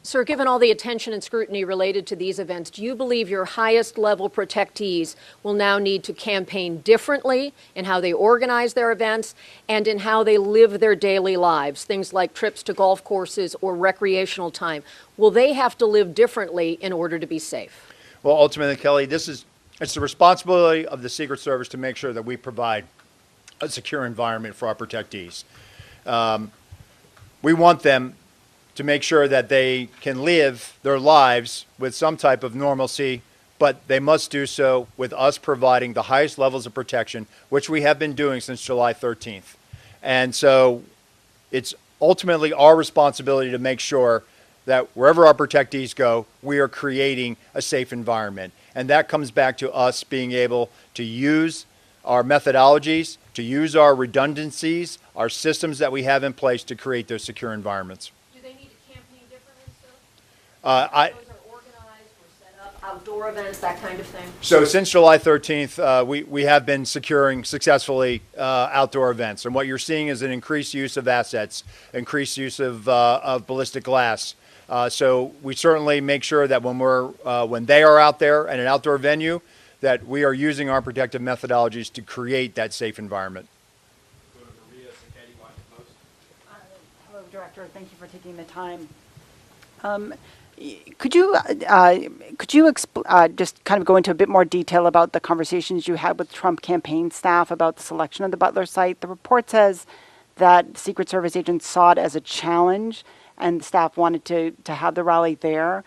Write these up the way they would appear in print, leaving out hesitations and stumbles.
Sir, given all the attention and scrutiny related to these events, do you believe your highest level protectees will now need to campaign differently in how they organize their events and in how they live their daily lives, things like trips to golf courses or recreational time? Will they have to live differently in order to be safe? Well, ultimately, Kelly, it's the responsibility of the Secret Service to make sure that we provide a secure environment for our protectees. We want them to make sure that they can live their lives with some type of normalcy, but they must do so with us providing the highest levels of protection, which we have been doing since July 13th. And so it's ultimately our responsibility to make sure that wherever our protectees go, we are creating a safe environment. And that comes back to us being able to use our methodologies, to use our redundancies, our systems that we have in place to create those secure environments. Do they need to campaign differently still? Those are organized or set up, outdoor events, that kind of thing? So since July 13th, we have been securing successfully outdoor events. And what you're seeing is an increased use of assets, increased use of ballistic glass. So we certainly make sure that when they are out there at an outdoor venue, that we are using our protective methodologies to create that safe environment. Hello, Director. Thank you for taking the time. Could you just kind of go into a bit more detail about the conversations you had with Trump campaign staff about the selection of the Butler site? The report says that Secret Service agents saw it as a challenge, and the staff wanted to have the rally there.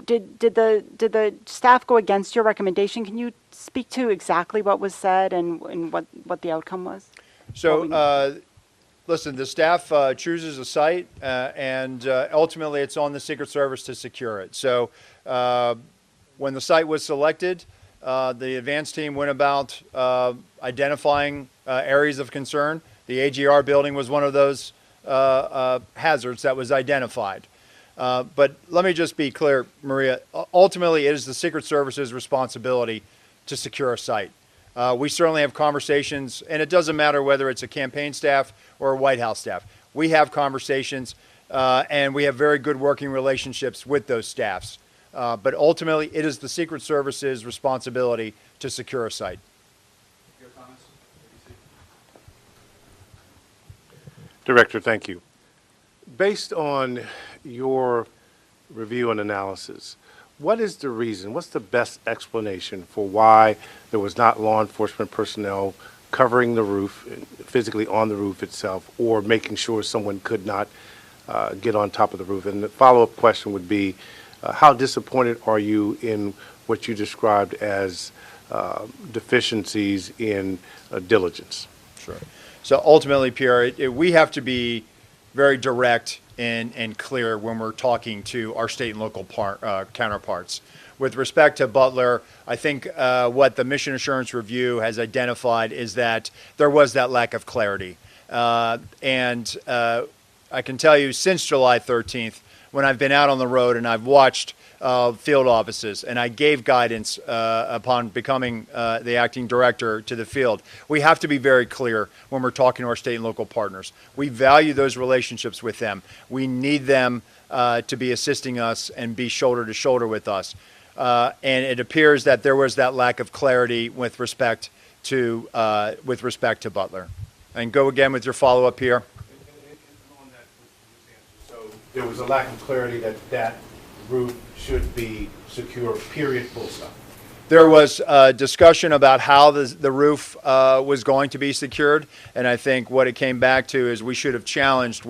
Did the staff go against your recommendation? Can you speak to exactly what was said and what the outcome was? So, listen, the staff chooses a site, and ultimately it's on the Secret Service to secure it. So when the site was selected, the advance team went about identifying areas of concern. The AGR building was one of those hazards that was identified. But let me just be clear, Maria. Ultimately, it is the Secret Service's responsibility to secure a site. We certainly have conversations, and it doesn't matter whether it's a campaign staff or a White House staff. We have conversations, and we have very good working relationships with those staffs. But ultimately, it is the Secret Service's responsibility to secure a site. Your comments? Director, thank you. Based on your review and analysis, what is the reason, what's the best explanation for why there was not law enforcement personnel covering the roof, physically on the roof itself, or making sure someone could not get on top of the roof? And the follow-up question would be, how disappointed are you in what you described as deficiencies in diligence? Sure. So ultimately, Pierre, we have to be very direct and clear when we're talking to our state and local counterparts. With respect to Butler, I think what the Mission Assurance Review has identified is that there was that lack of clarity. And I can tell you since July 13th, when I've been out on the road and I've watched field offices, and I gave guidance upon becoming the acting director to the field. We have to be very clear when we're talking to our state and local partners. We value those relationships with them. We need them to be assisting us and be shoulder to shoulder with us. And it appears that there was that lack of clarity with respect to Butler. And go again with your follow-up here. So there was a lack of clarity that roof should be secure, period, full stop. There was discussion about how the roof was going to be secured, and I think what it came back to is we should have challenged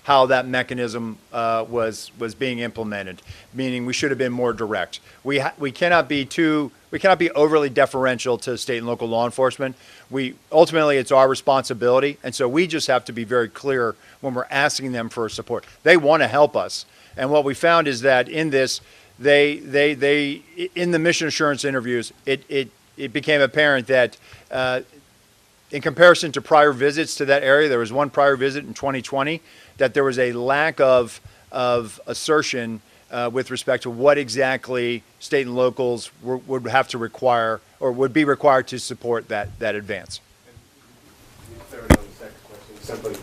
how that mechanism was being implemented. Meaning, we should have been more direct. We cannot be overly deferential to state and local law enforcement. Ultimately it's our responsibility, and so we just have to be very clear when we're asking them for support. They want to help us, and what we found is that in this. They in the mission assurance interviews, it became apparent that in comparison to prior visits to that area, there was one prior visit in 2020, that there was a lack of assertion with respect to what exactly state and locals would have to require or would be required to support that advance. Clarity on the second question, simply,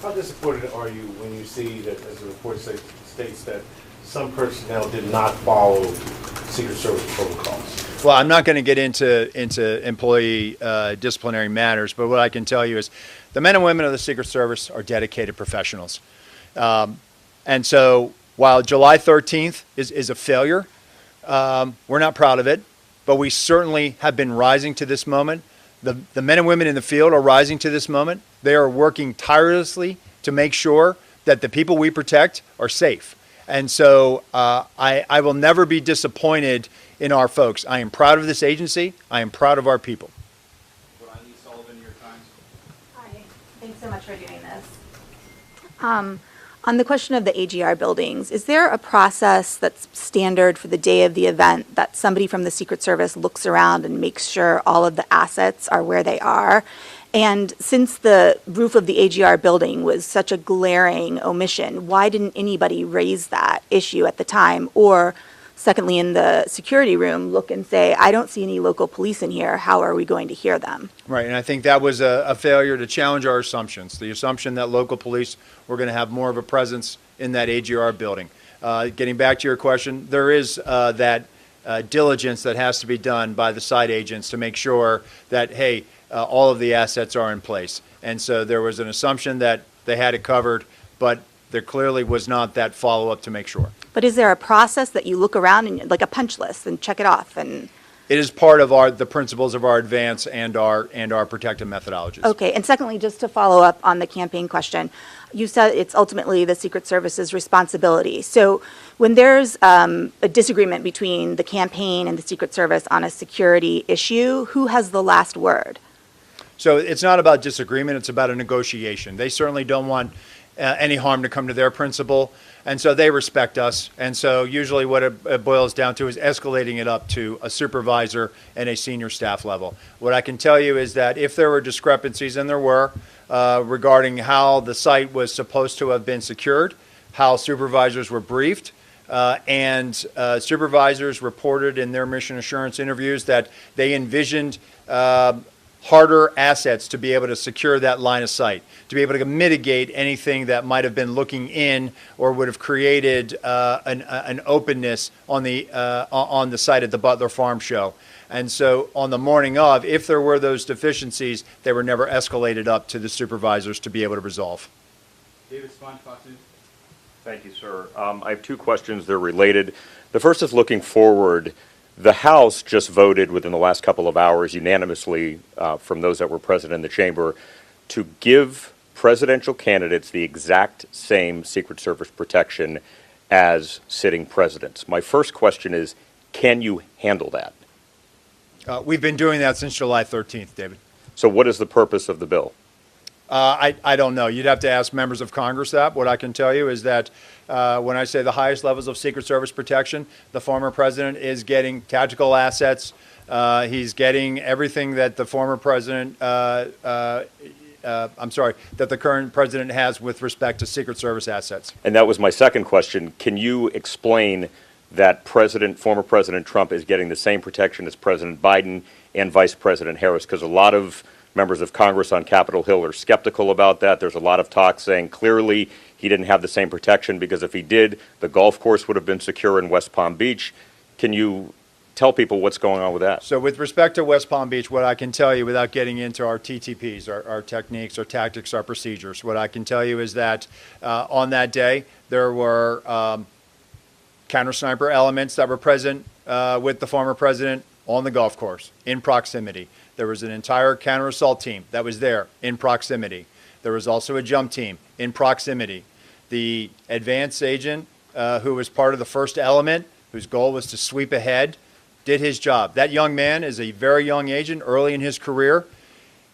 how disappointed are you when you see that, as the report states, that some personnel did not follow Secret Service protocols? Well, I'm not going to get into employee disciplinary matters, but what I can tell you is the men and women of the Secret Service are dedicated professionals. And so while July 13th is a failure, we're not proud of it, but we certainly have been rising to this moment. The men and women in the field are rising to this moment. They are working tirelessly to make sure that the people we protect are safe. And so I will never be disappointed in our folks. I am proud of this agency. I am proud of our people. Hi, thanks so much for doing this. On the question of the AGR buildings, is there a process that's standard for the day of the event that somebody from the Secret Service looks around and makes sure all of the assets are where they are? And since the roof of the AGR building was such a glaring omission, why didn't anybody raise that issue at the time? Or secondly, in the security room, look and say, I don't see any local police in here. How are we going to hear them? Right, and I think that was a failure to challenge our assumptions. The assumption that local police were going to have more of a presence in that AGR building. Getting back to your question, there is that diligence that has to be done by the site agents to make sure that, hey, all of the assets are in place. And so there was an assumption that they had it covered, but there clearly was not that follow-up to make sure. But is there a process that you look around and like a punch list and check it off? And It is part of the principles of our advance and our protective methodologies. okay, and secondly, just to follow up on the campaign question, you said it's ultimately the Secret Service's responsibility. So when there's a disagreement between the campaign and the Secret Service on a security issue, who has the last word? So it's not about disagreement, it's about a negotiation. They certainly don't want any harm to come to their principal, and so they respect us. And so usually what it boils down to is escalating it up to a supervisor and a senior staff level. What I can tell you is that if there were discrepancies, and there were, regarding how the site was supposed to have been secured, how supervisors were briefed, and supervisors reported in their mission assurance interviews that they envisioned harder assets to be able to secure that line of sight, to be able to mitigate anything that might have been looking in or would have created an openness on the site at the Butler Farm Show. And so on the morning of, if there were those deficiencies, they were never escalated up to the supervisors to be able to resolve. David Sponge, Fox News. Thank you, sir. I have two questions. They're related. The first is looking forward. The House just voted within the last couple of hours unanimously from those that were present in the chamber to give presidential candidates the exact same Secret Service protection as sitting presidents. My first question is, can you handle that? We've been doing that since July 13th, David. So what is the purpose of the bill? I don't know. You'd have to ask members of Congress that. What I can tell you is that when I say the highest levels of Secret Service protection, the former president is getting tactical assets. He's getting everything that the former president, that the current president has with respect to Secret Service assets. And that was my second question. Can you explain that former President Trump is getting the same protection as President Biden and Vice President Harris? Because a lot of members of Congress on Capitol Hill are skeptical about that. There's a lot of talk saying clearly he didn't have the same protection because if he did, the golf course would have been secure in West Palm Beach. Can you tell people what's going on with that? So with respect to West Palm Beach, what I can tell you without getting into our TTPs, our techniques, our tactics, our procedures, what I can tell you is that on that day there were counter-sniper elements that were present with the former president on the golf course in proximity. There was an entire counter-assault team that was there in proximity. There was also a jump team in proximity. The advance agent who was part of the first element, whose goal was to sweep ahead, did his job. That young man is a very young agent, early in his career.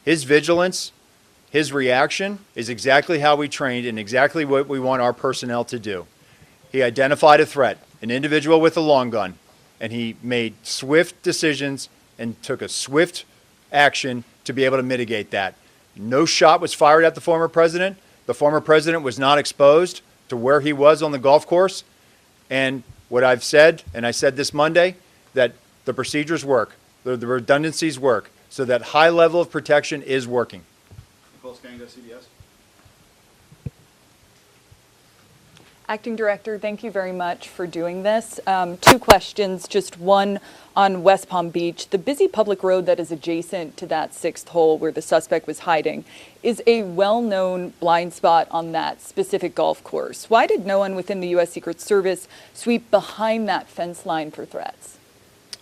His vigilance, his reaction is exactly how we trained and exactly what we want our personnel to do. He identified a threat, an individual with a long gun, and he made swift decisions and took a swift action to be able to mitigate that. No shot was fired at the former president. The former president was not exposed to where he was on the golf course. And what I've said, and I said this Monday, that the procedures work, the redundancies work, so that high level of protection is working. Nicole Skanga, CBS. Acting Director, thank you very much for doing this. Two questions, just one on West Palm Beach. The busy public road that is adjacent to that sixth hole where the suspect was hiding is a well-known blind spot on that specific golf course. Why did no one within the U.S. Secret Service sweep behind that fence line for threats?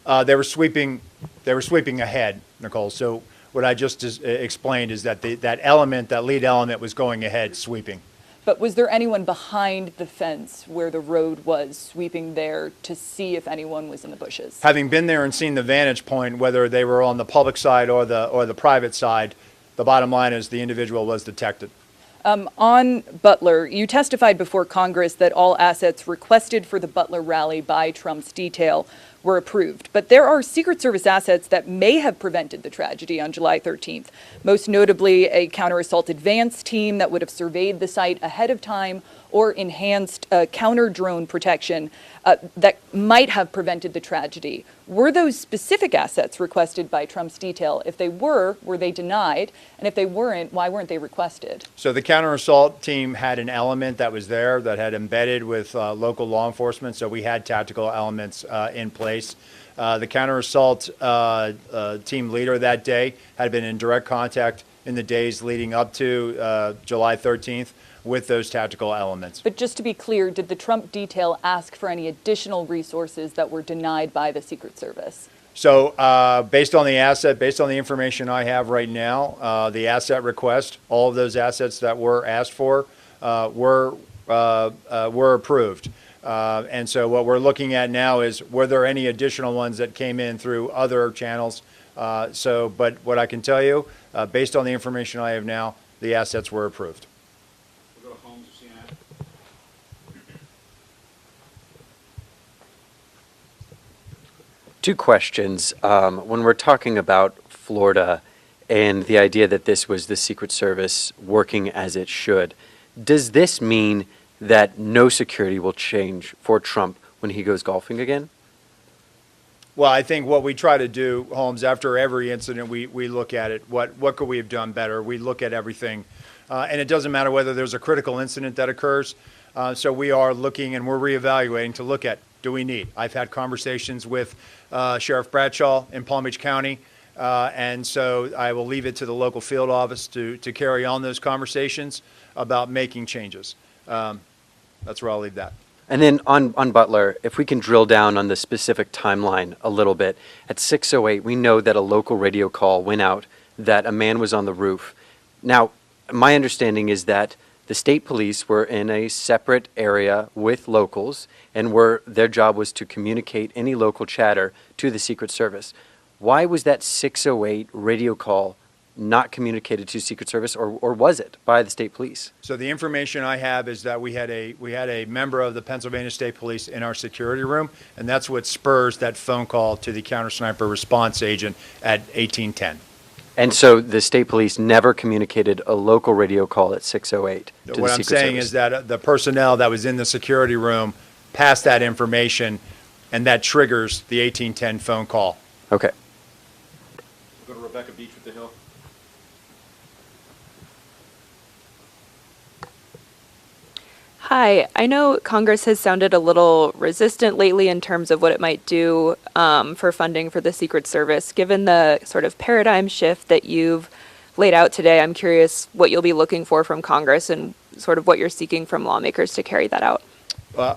They were sweeping ahead, Nicole. So what I just explained is that that element, that lead element, was going ahead, sweeping. But was there anyone behind the fence where the road was sweeping there to see if anyone was in the bushes? Having been there and seen the vantage point, whether they were on the public side or the private side, the bottom line is the individual was detected. On Butler, you testified before Congress that all assets requested for the Butler rally by Trump's detail were approved. But there are Secret Service assets that may have prevented the tragedy on July 13th, most notably a counter-assault advance team that would have surveyed the site ahead of time or enhanced counter-drone protection that might have prevented the tragedy. Were those specific assets requested by Trump's detail? If they were they denied? And if they weren't, why weren't they requested? So the counter-assault team had an element that was there that had embedded with local law enforcement, so we had tactical elements in place. The counter-assault team leader that day had been in direct contact in the days leading up to July 13th with those tactical elements. But just to be clear, did the Trump detail ask for any additional resources that were denied by the Secret Service? So based on the asset, based on the information I have right now, the asset request, all of those assets that were asked for were approved. And so what we're looking at now is, were there any additional ones that came in through other channels? But what I can tell you, based on the information I have now, the assets were approved. We'll go to Holmes or CNN. Two questions. When we're talking about Florida and the idea that this was the Secret Service working as it should, does this mean that no security will change for Trump when he goes golfing again? Well, I think what we try to do, Holmes, after every incident, we look at it. What could we have done better? We look at everything. And it doesn't matter whether there's a critical incident that occurs. So we are looking and we're reevaluating to look at, do we need? I've had conversations with Sheriff Bradshaw in Palm Beach County. And so I will leave it to the local field office to carry on those conversations about making changes. That's where I'll leave that. And then on Butler, if we can drill down on the specific timeline a little bit, at 6:08, we know that a local radio call went out that a man was on the roof. Now, my understanding is that the state police were in a separate area with locals, and their job was to communicate any local chatter to the Secret Service. Why was that 6:08 radio call not communicated to Secret Service, or was it by the state police? So the information I have is that we had a member of the Pennsyvania State Police in our security room, and that's what spurs that phone call to the counter sniper response agent at 1810. And so the state police never communicated a local radio call at 6:08 to the What I'm Secret saying Service. is that the personnel that was in the security room passed that information, and that triggers the 1810 phone call. Okay. We'll go to Rebecca Beach with the Hill. Hi, I know Congress has sounded a little resistant lately in terms of what it might do for funding for the Secret Service. Given the sort of paradigm shift that you've laid out today, I'm curious what you'll be looking for from Congress and sort of what you're seeking from lawmakers to carry that out.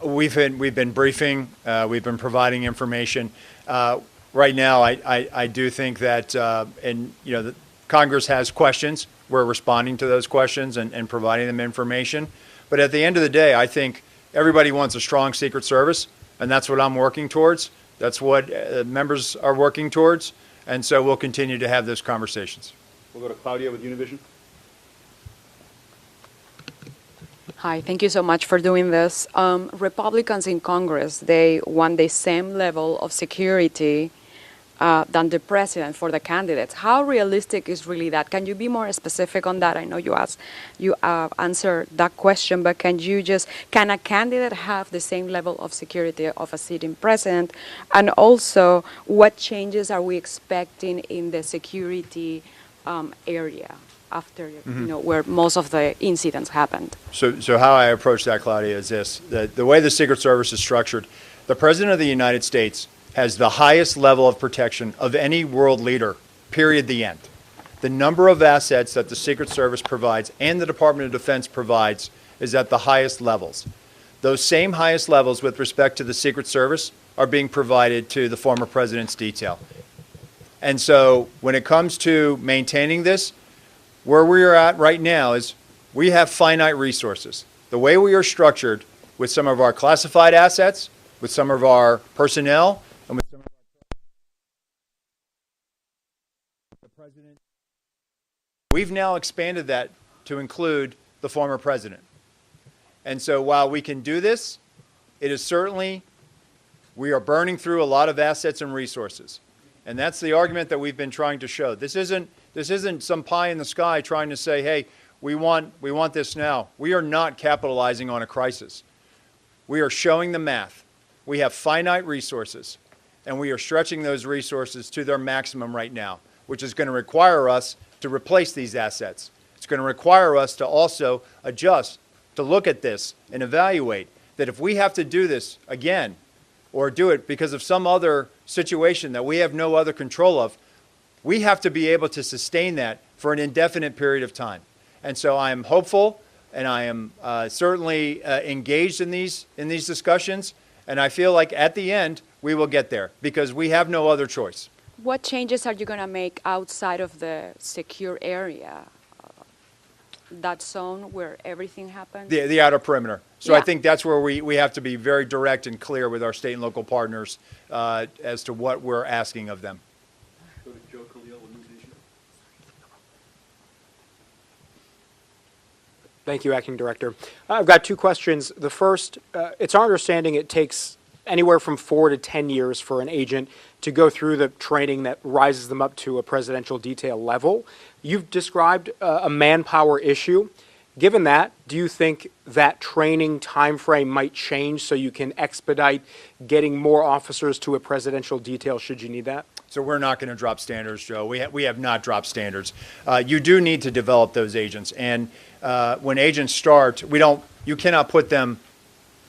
We've been briefing, we've been providing information. Right now, I do think that, Congress has questions. We're responding to those questions and providing them information. But at the end of the day, I think everybody wants a strong Secret Service, and that's what I'm working towards. That's what members are working towards, and so we'll continue to have those conversations. We'll go to Claudia with Univision. Hi, thank you so much for doing this. Republicans in Congress, they want the same level of security than the president for the candidates. How realistic is really that? Can you be more specific on that? I know you answered that question, but can a candidate have the same level of security of a sitting president? And also, what changes are we expecting in the security area after, where most of the incidents happened? So how I approach that, Claudia, is this. The way the Secret Service is structured, the President of the United States has the highest level of protection of any world leader, period, the end. The number of assets that the Secret Service provides and the Department of Defense provides is at the highest levels. Those same highest levels with respect to the Secret Service are being provided to the former President's detail. And so when it comes to maintaining this, where we are at right now is we have finite resources. The way we are structured with some of our classified assets, with some of our personnel, and with some of the President, we've now expanded that to include the former President. And so while we can do this, it is certainly, we are burning through a lot of assets and resources. And that's the argument that we've been trying to show. This isn't some pie in the sky trying to say, hey, we want this now. We are not capitalizing on a crisis. We are showing the math. We have finite resources, and we are stretching those resources to their maximum right now, which is going to require us to replace these assets. It's going to require us to also adjust, to look at this and evaluate that if we have to do this again, or do it because of some other situation that we have no other control of, we have to be able to sustain that for an indefinite period of time. And so I am hopeful, and I am certainly engaged in these discussions, and I feel like at the end we will get there because we have no other choice. What changes are you going to make outside of the secure area? That zone where everything happens? The outer perimeter. So Yeah. I think that's where we have to be very direct and clear with our state and local partners as to what we're asking of them. Go to Joe Khalil with News Nation. Thank you, Acting Director. I've got two questions. The first, it's our understanding it takes anywhere from 4 to 10 years for an agent to go through the training that rises them up to a presidential detail level. You've described a manpower issue. Given that, do you think that training timeframe might change so you can expedite getting more officers to a presidential detail should you need that? So we're not going to drop standards, Joe. We have not dropped standards. You do need to develop those agents. And when agents start, you cannot put them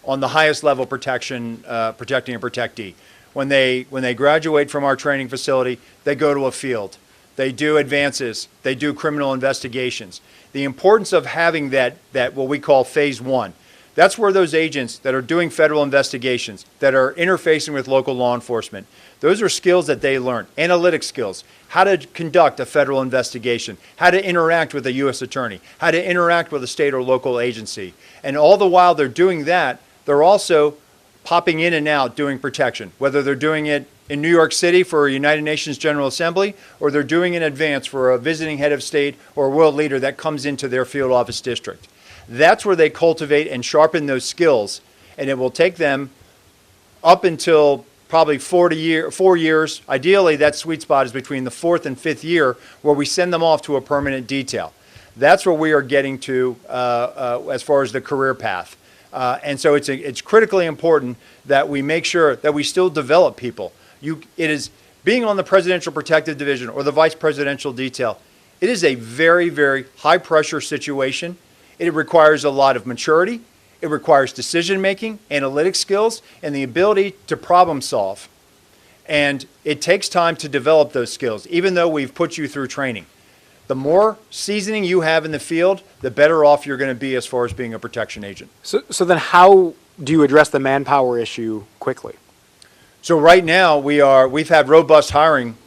on the highest level protection, protecting a protectee. When they graduate from our training facility, they go to a field. They do advances. They do criminal investigations. The importance of having that what we call phase one, that's where those agents that are doing federal investigations, that are interfacing with local law enforcement, those are skills that they learn. Analytic skills, how to conduct a federal investigation, how to interact with a U.S. attorney, how to interact with a state or local agency. And all the while they're doing that, they're also popping in and out doing protection, whether they're doing it in New York City for a United Nations General Assembly, or they're doing in advance for a visiting head of state or world leader that comes into their field office district. That's where they cultivate and sharpen those skills, and it will take them up until probably 4 years. Ideally, that sweet spot is between the 4th and 5th year where we send them off to a permanent detail. That's where we are getting to as far as the career path. And so it's critically important that we make sure that we still develop people. It is being on the Presidential Protective Division or the Vice Presidential Detail. It is a very, very high pressure situation. It requires a lot of maturity. It requires decision making, analytic skills, and the ability to problem solve. And it takes time to develop those skills, even though we've put you through training. The more seasoning you have in the field, the better off you're going to be as far as being a protection agent. So then how do you address the manpower issue quickly? So right now we've had robust hiring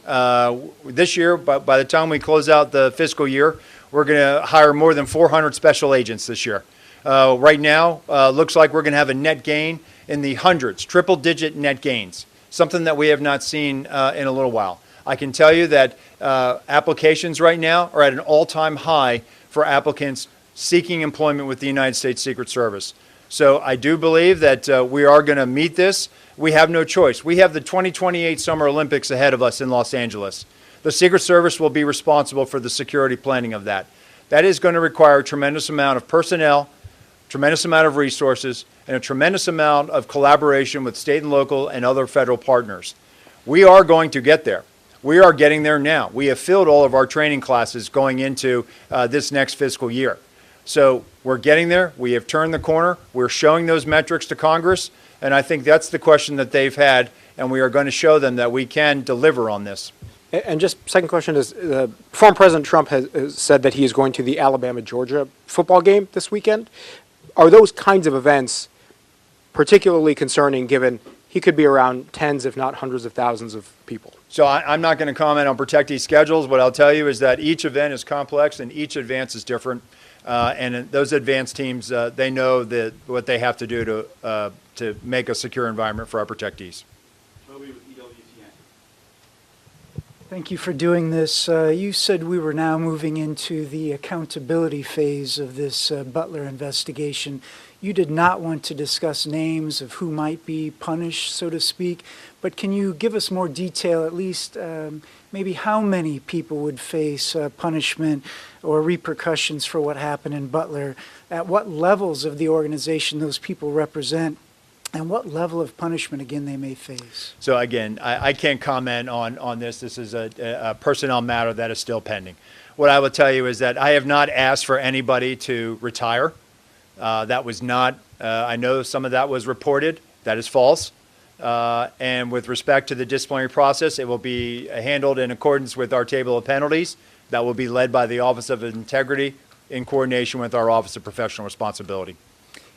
this year. But by the time we close out the fiscal year, we're going to hire more than 400 special agents this year. Right now, looks like we're going to have a net gain in the hundreds, triple-digit net gains, something that we have not seen in a little while. I can tell you that applications right now are at an all-time high for applicants seeking employment with the United States Secret Service. So I do believe that we are going to meet this. We have no choice. We have the 2028 Summer Olympics ahead of us in Los Angeles. The Secret Service will be responsible for the security planning of that. That is going to require a tremendous amount of personnel, tremendous amount of resources, and a tremendous amount of collaboration with state and local and other federal partners. We are going to get there. we are getting there now. We have filled all of our training classes going into this next fiscal year. So we're getting there. We have turned the corner. We're showing those metrics to Congress, and I think that's the question that they've had, and we are going to show them that we can deliver on this. And just second question is, former President Trump has said that he is going to the Alabama-Georgia football game this weekend. Are those kinds of events particularly concerning, given he could be around tens, if not hundreds of thousands of people? So I'm not going to comment on protectee schedules. What I'll tell you is that each event is complex and each advance is different. And those advanced teams, they know that what they have to do to make a secure environment for our protectees. Thank you for doing this. You said we were now moving into the accountability phase of this Butler investigation. You did not want to discuss names of who might be punished, so to speak, but can you give us more detail, at least maybe how many people would face punishment or repercussions for what happened in Butler, at what levels of the organization those people represent, and what level of punishment, again, they may face? So again, I can't comment on this. This is a personnel matter that is still pending. What I will tell you is that I have not asked for anybody to retire. That was not, I know some of that was reported. That is false. And with respect to the disciplinary process, it will be handled in accordance with our table of penalties. That will be led by the Office of Integrity in coordination with our Office of Professional Responsibility.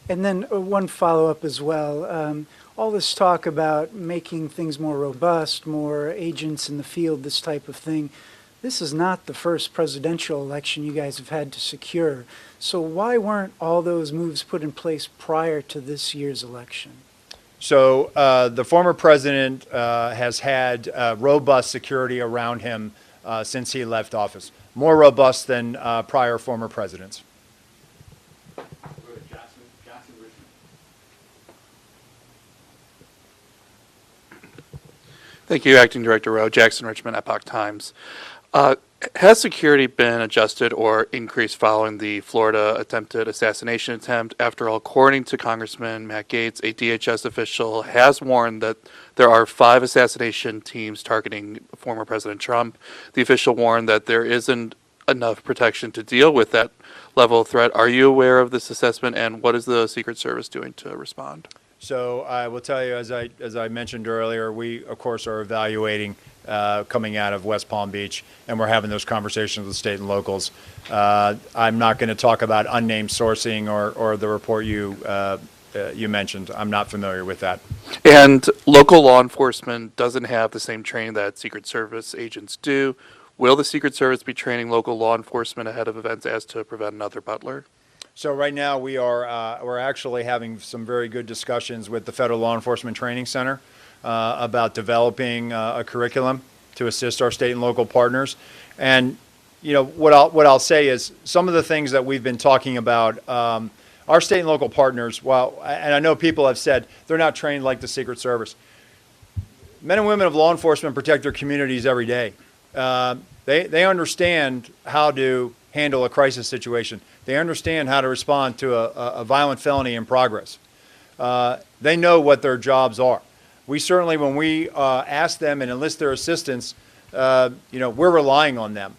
And then one follow-up as well. All this talk about making things more robust, more agents in the field, this type of thing, this is not the first presidential election you guys have had to secure. So why weren't all those moves put in place prior to this year's election? So the former president has had robust security around him since he left office, more robust than prior former presidents. Thank you, Acting Director Rowe. Jackson Richmond, Epoch Times. Has security been adjusted or increased following the Florida attempted assassination attempt? After all, according to Congressman Matt Gaetz, a DHS official has warned that there are 5 assassination teams targeting former President Trump. The official warned that there isn't enough protection to deal with that level of threat. Are you aware of this assessment, and what is the Secret Service doing to respond? So I will tell you, as I mentioned earlier, we, of course, are evaluating coming out of West Palm Beach, and we're having those conversations with state and locals. I'm not going to talk about unnamed sourcing or the report you mentioned. I'm not familiar with that. And local law enforcement doesn't have the same training that Secret Service agents do. Will the Secret Service be training local law enforcement ahead of events as to prevent another Butler? So right now we're actually having some very good discussions with the Federal Law Enforcement Training Center about developing a curriculum to assist our state and local partners. And you know what I'll say is some of the things that we've been talking about. Our state and local partners, and I know people have said they're not trained like the Secret Service. Men and women of law enforcement protect their communities every day. They understand how to handle a crisis situation. They understand how to respond to a violent felony in progress. They know what their jobs are. We certainly, when we ask them and enlist their assistance, we're relying on them.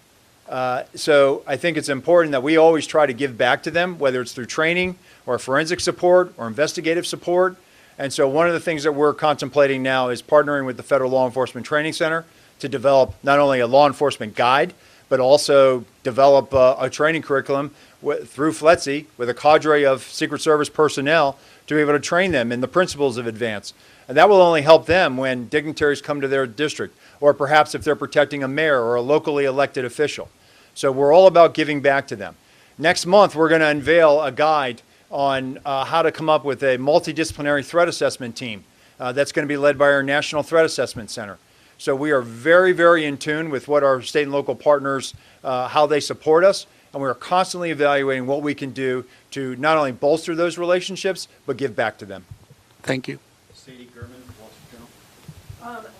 So I think it's important that we always try to give back to them, whether it's through training or forensic support or investigative support. And so one of the things that we're contemplating now is partnering with the Federal Law Enforcement Training Center to develop not only a law enforcement guide, but also develop a training curriculum through FLETC with a cadre of Secret Service personnel to be able to train them in the principles of advance. And that will only help them when dignitaries come to their district, or perhaps if they're protecting a mayor or a locally elected official. So we're all about giving back to them. Next month, we're going to unveil a guide on how to come up with a multidisciplinary threat assessment team that's going to be led by our National Threat Assessment Center. So we are very, very in tune with what our state and local partners, how they support us, and we are constantly evaluating what we can do to not only bolster those relationships, but give back to them. Thank you. Sadie Gurman, Wall Street Journal.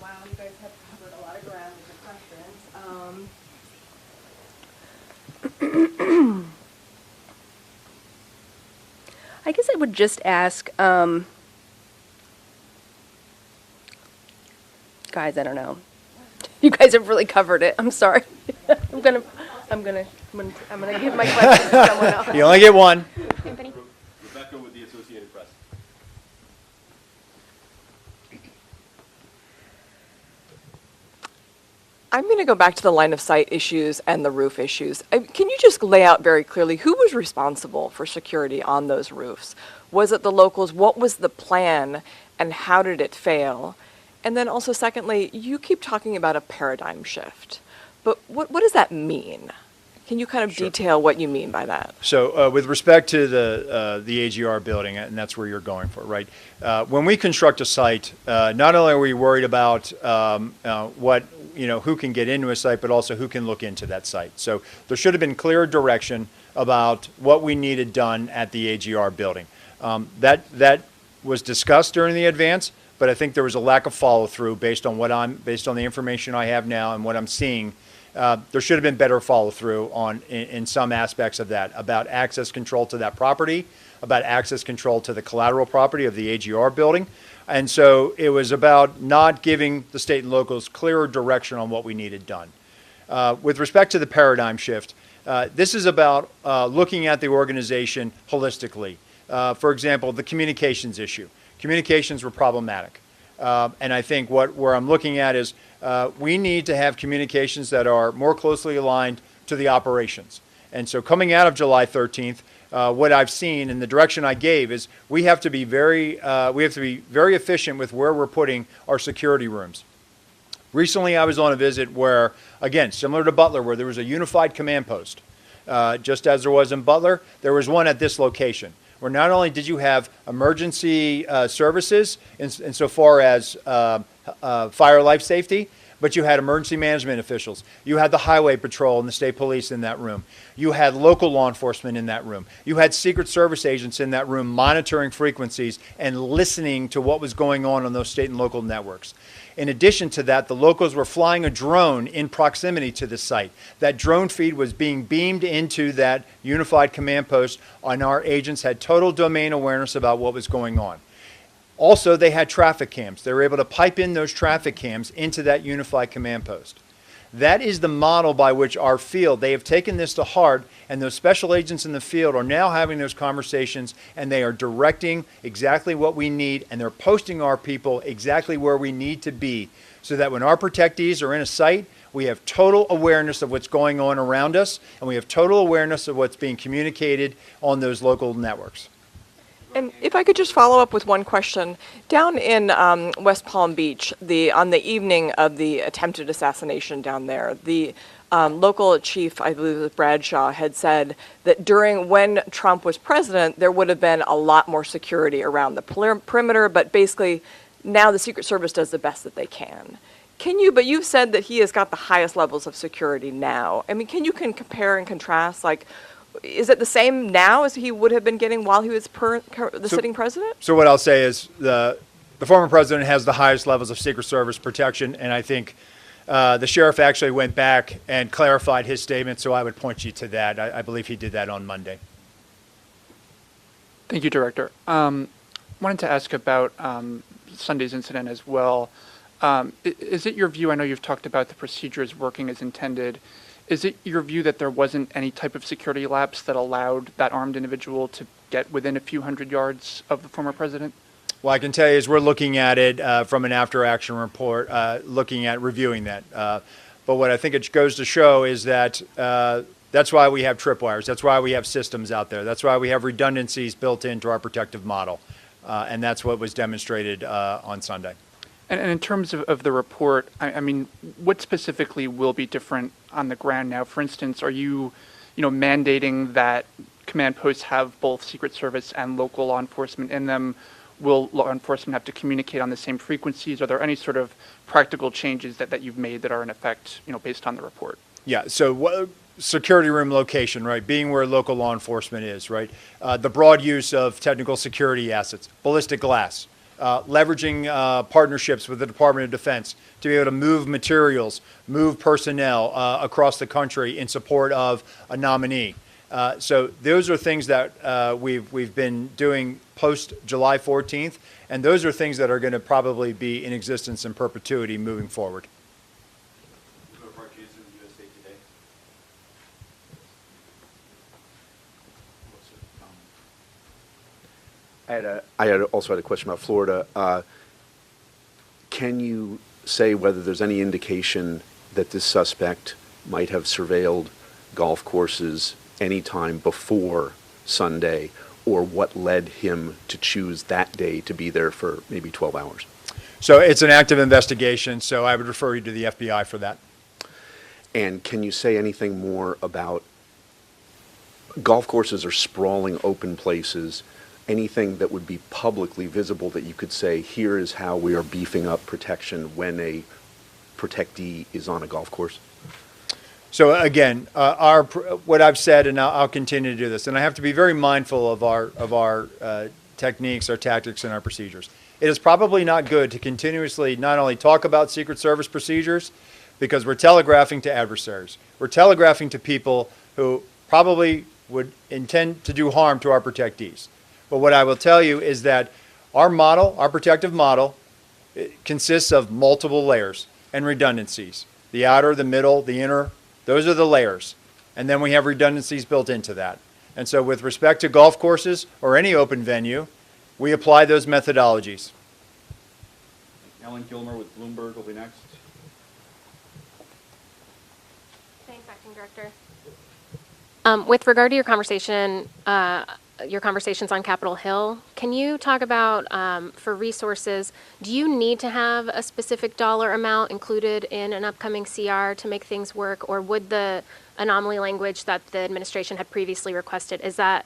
Wow, you guys have covered a lot of ground with your questions. I guess I would just ask, guys, I don't know. You guys have really covered it. I'm sorry. I'm gonna give my question to someone else. You only get one. Rebecca with the Associated Press. I'm going to go back to the line of sight issues and the roof issues. Can you just lay out very clearly who was responsible for security on those roofs? Was it the locals? What was the plan and how did it fail? And then also secondly, you keep talking about a paradigm shift, but what does that mean? Can you kind of detail what you mean by that? So with respect to the AGR building, and that's where you're going for, right? When we construct a site, not only are we worried about who can get into a site, but also who can look into that site. So there should have been clear direction about what we needed done at the AGR building. That was discussed during the advance, but I think there was a lack of follow through based on the information I have now and what I'm seeing. There should have been better follow through in some aspects of that, about access control to that property, about access control to the collateral property of the AGR building. And so it was about not giving the state and locals clearer direction on what we needed done. With respect to the paradigm shift, this is about looking at the organization holistically. For example, the communications issue. Communications were problematic. And I think where I'm looking at is we need to have communications that are more closely aligned to the operations. And so coming out of July 13th, what I've seen and the direction I gave is we have to be very efficient with where we're putting our security rooms. Recently, I was on a visit where, again, similar to Butler, where there was a unified command post. Just as there was in Butler, there was one at this location, where not only did you have emergency services insofar as fire life safety, but you had emergency management officials. You had the highway patrol and the state police in that room. You had local law enforcement in that room. You had Secret Service agents in that room monitoring frequencies and listening to what was going on those state and local networks. In addition to that, the locals were flying a drone in proximity to the site. That drone feed was being beamed into that unified command post, and our agents had total domain awareness about what was going on. Also, they had traffic cams. They were able to pipe in those traffic cams into that unified command post. That is the model by which our field, they have taken this to heart, and those special agents in the field are now having those conversations, and they are directing exactly what we need, and they're posting our people exactly where we need to be, so that when our protectees are in a site, we have total awareness of what's going on around us, and we have total awareness of what's being communicated on those local networks. And if I could just follow up with one question. Down in West Palm Beach, on the evening of the attempted assassination down there, the local chief, I believe it was Bradshaw, had said that when Trump was president, there would have been a lot more security around the perimeter, but basically now the Secret Service does the best that they can. But you've said that he has got the highest levels of security now. I mean, can you compare and contrast, is it the same now as he would have been getting while he was sitting president? So what I'll say is the former president has the highest levels of Secret Service protection, and I think the sheriff actually went back and clarified his statement, so I would point you to that. I believe he did that on Monday. Thank you, Director. Wanted to ask about Sunday's incident as well. Is it your view, I know you've talked about the procedures working as intended, is it your view that there wasn't any type of security lapse that allowed that armed individual to get within a few hundred yards of the former president? Well, I can tell you is we're looking at it from an after-action report, looking at reviewing that. But what I think it goes to show is that that's why we have tripwires. That's why we have systems out there. That's why we have redundancies built into our protective model. And that's what was demonstrated on Sunday. And in terms of the report, I mean, what specifically will be different on the ground now? For instance, are you mandating that command posts have both Secret Service and local law enforcement in them? Will law enforcement have to communicate on the same frequencies? Are there any sort of practical changes that you've made that are in effect, based on the report? Yeah, so security room location, right, being where local law enforcement is, right? The broad use of technical security assets, ballistic glass. Leveraging partnerships with the Department of Defense to be able to move materials, move personnel across the country in support of a nominee. So those are things that we've been doing post July 14th, and those are things that are going to probably be in existence in perpetuity moving forward. also had a question about Florida. Can you say whether there's any indication that this suspect might have surveilled golf courses any time before Sunday, or what led him to choose that day to be there for maybe 12 hours? So it's an active investigation, so I would refer you to the FBI for that. And can you say anything more about golf courses are sprawling open places? Anything that would be publicly visible that you could say, here is how we are beefing up protection when a protectee is on a golf course? So again, what I've said, and I'll continue to do this, and I have to be very mindful of our techniques, our tactics, and our procedures. It is probably not good to continuously not only talk about Secret Service procedures, because we're telegraphing to adversaries. We're telegraphing to people who probably would intend to do harm to our protectees. But what I will tell you is that our model, our protective model, consists of multiple layers and redundancies. The outer, the middle, the inner, those are the layers. And then we have redundancies built into that. And so with respect to golf courses or any open venue, we apply those methodologies. Ellen Gilmer with Bloomberg will be next. Thanks, Acting Director. With regard to your conversation, your conversations on Capitol Hill, can you talk about, for resources, do you need to have a specific dollar amount included in an upcoming CR to make things work, or would the anomaly language that the administration had previously requested, is that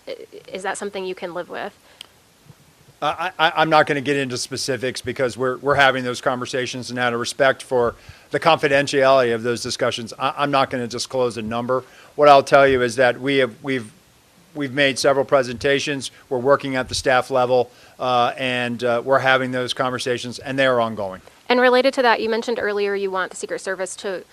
something you can live with? I'm not going to get into specifics because we're having those conversations, and out of respect for the confidentiality of those discussions, I'm not going to disclose a number. What I'll tell you is that we've made several presentations. We're working at the staff level, and we're having those conversations, and they are ongoing. And related to that, you mentioned earlier you want the Secret Service to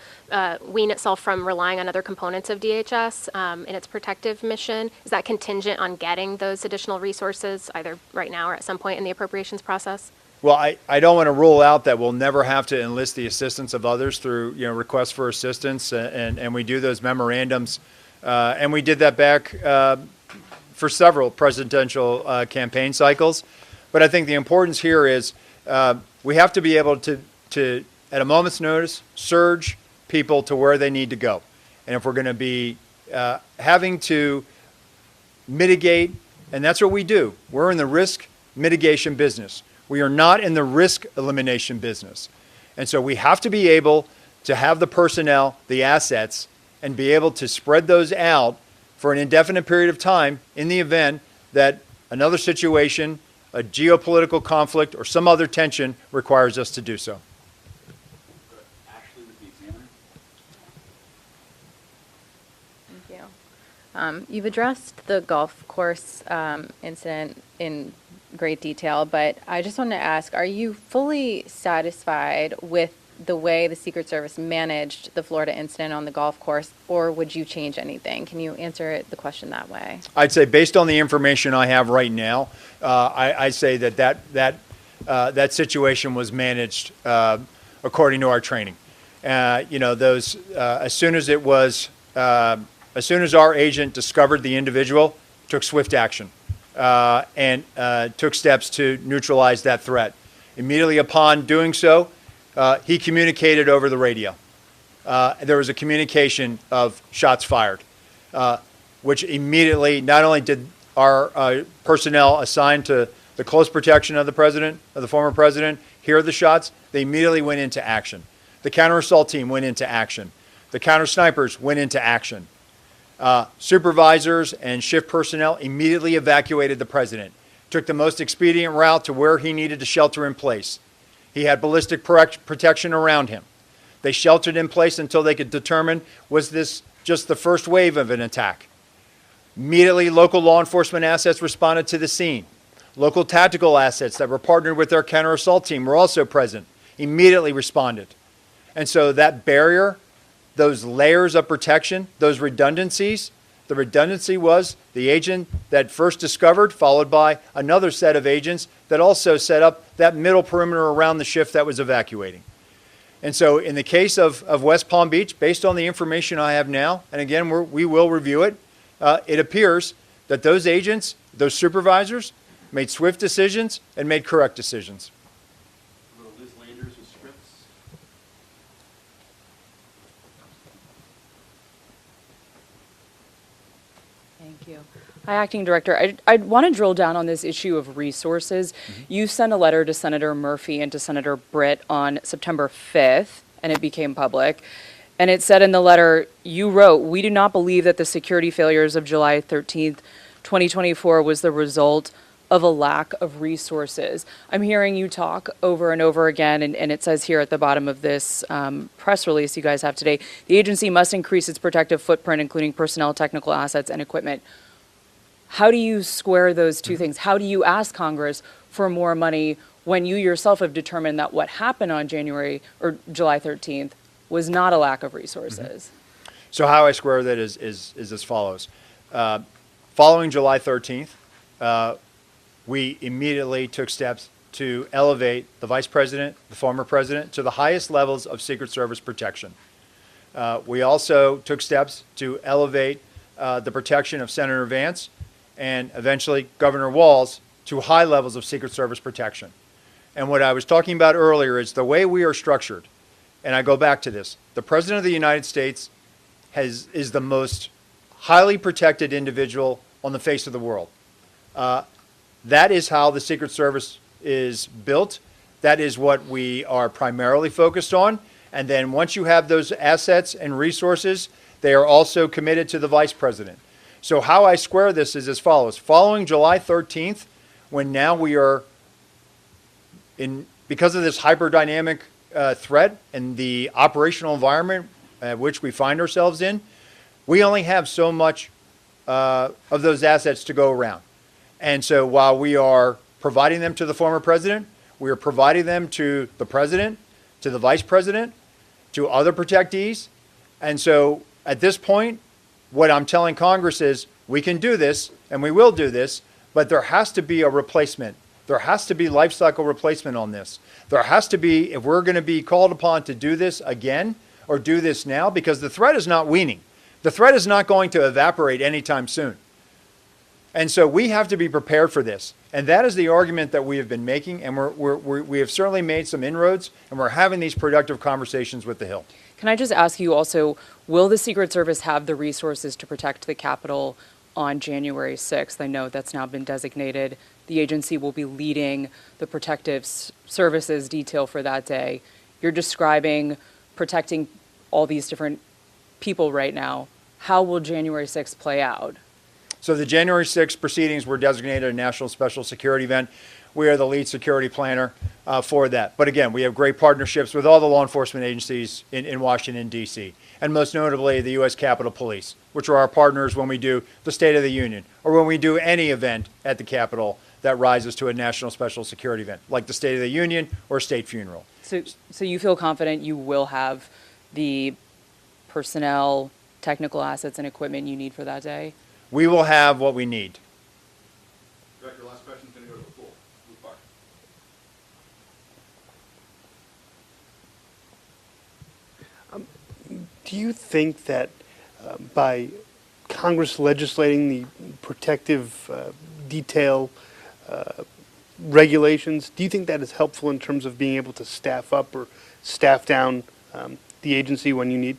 wean itself from relying on other components of DHS in its protective mission. Is that contingent on getting those additional resources, either right now or at some point in the appropriations process? Well, I don't want to rule out that we'll never have to enlist the assistance of others through requests for assistance, and we do those memorandums, and we did that back for several presidential campaign cycles. But I think the importance here is we have to be able to, at a moment's notice, surge people to where they need to go. And if we're going to be having to mitigate, and that's what we do, we're in the risk mitigation business. We are not in the risk elimination business. And so we have to be able to have the personnel, the assets, and be able to spread those out for an indefinite period of time in the event that another situation, a geopolitical conflict, or some other tension requires us to do so. Ashley with the Examiner. Thank you. You've addressed the golf course incident in great detail, but I just want to ask, are you fully satisfied with the way the Secret Service managed the Florida incident on the golf course, or would you change anything? Can you answer the question that way? I'd say based on the information I have right now, I say that situation was managed according to our training. As soon as our agent discovered the individual, took swift action and took steps to neutralize that threat. Immediately upon doing so, he communicated over the radio. There was a communication of shots fired, which immediately, not only did our personnel assigned to the close protection of the president, of the former president, hear the shots, they immediately went into action. The counter-assault team went into action. The counter-snipers went into action. Supervisors and shift personnel immediately evacuated the president, took the most expedient route to where he needed to shelter in place. He had ballistic protection around him. They sheltered in place until they could determine, was this just the first wave of an attack? Immediately, local law enforcement assets responded to the scene. Local tactical assets that were partnered with our counter-assault team were also present, immediately responded. And so that barrier, those layers of protection, those redundancies, the redundancy was the agent that first discovered, followed by another set of agents that also set up that middle perimeter around the shift that was evacuating. And so in the case of West Palm Beach, based on the information I have now, and again, we will review it, it appears that those agents, those supervisors, made swift decisions, and made correct decisions. Liz Landers with scripts. Thank you. Hi, Acting Director. I want to drill down on this issue of resources. You sent a letter to Senator Murphy and to Senator Britt on September 5th, and it became public. And it said in the letter, you wrote, "We do not believe that the security failures of July 13th, 2024 was the result of a lack of resources." I'm hearing you talk over and over again, and it says here at the bottom of this press release you guys have today, the agency must increase its protective footprint, including personnel, technical assets, and equipment. How do you square those two things? How do you ask Congress for more money when you yourself have determined that what happened on July 13th was not a lack of resources? So how I square that is as follows. Following July 13th, we immediately took steps to elevate the Vice President, the former President, to the highest levels of Secret Service protection. We also took steps to elevate the protection of Senator Vance and eventually Governor Walz to high levels of Secret Service protection. And what I was talking about earlier is the way we are structured, and I go back to this, the President of the United States is the most highly protected individual on the face of the world. That is how the Secret Service is built. That is what we are primarily focused on. And then once you have those assets and resources, they are also committed to the Vice President. So how I square this is as follows. Following July 13th, when now we are because of this hyper-dynamic threat and the operational environment which we find ourselves in, we only have so much of those assets to go around. And so while we are providing them to the former president, we are providing them to the president, to the vice president, to other protectees. And so at this point, what I'm telling Congress is we can do this and we will do this, but there has to be a replacement. There has to be life cycle replacement on this. There has to be, if we're going to be called upon to do this again or do this now, because the threat is not waning. The threat is not going to evaporate anytime soon. And so we have to be prepared for this. And that is the argument that we have been making, and we have certainly made some inroads, and we're having these productive conversations with the Hill. Can I just ask you also, will the Secret Service have the resources to protect the Capitol on January 6th? I know that's now been designated. The agency will be leading the protective services detail for that day. You're describing protecting all these different people right now. How will January 6th play out? So the January 6th proceedings were designated a national special security event. We are the lead security planner for that. But again, we have great partnerships with all the law enforcement agencies in Washington, D.C., and most notably the U.S. Capitol Police, which are our partners when we do the State of the Union or when we do any event at the Capitol that rises to a national special security event, like the State of the Union or state funeral. So you feel confident you will have the personnel, technical assets, and equipment you need for that day? We will have what we need. Director, last question is going to go to the floor. Luke Park. Do you think that by Congress legislating the protective detail regulations, do you think that is helpful in terms of being able to staff up or staff down the agency when you need?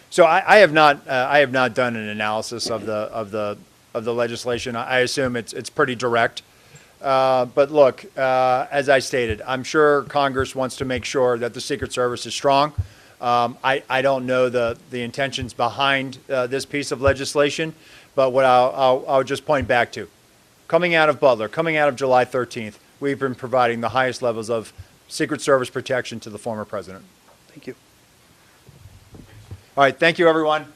So I have not done an analysis of the legislation. I assume it's pretty direct. But look, as I stated, I'm sure Congress wants to make sure that the Secret Service is strong. I don't know the intentions behind this piece of legislation, but what I'll just point back to, coming out of Butler, coming out of July 13th, we've been providing the highest levels of Secret Service protection to the former president. Thank you. All right, thank you, everyone.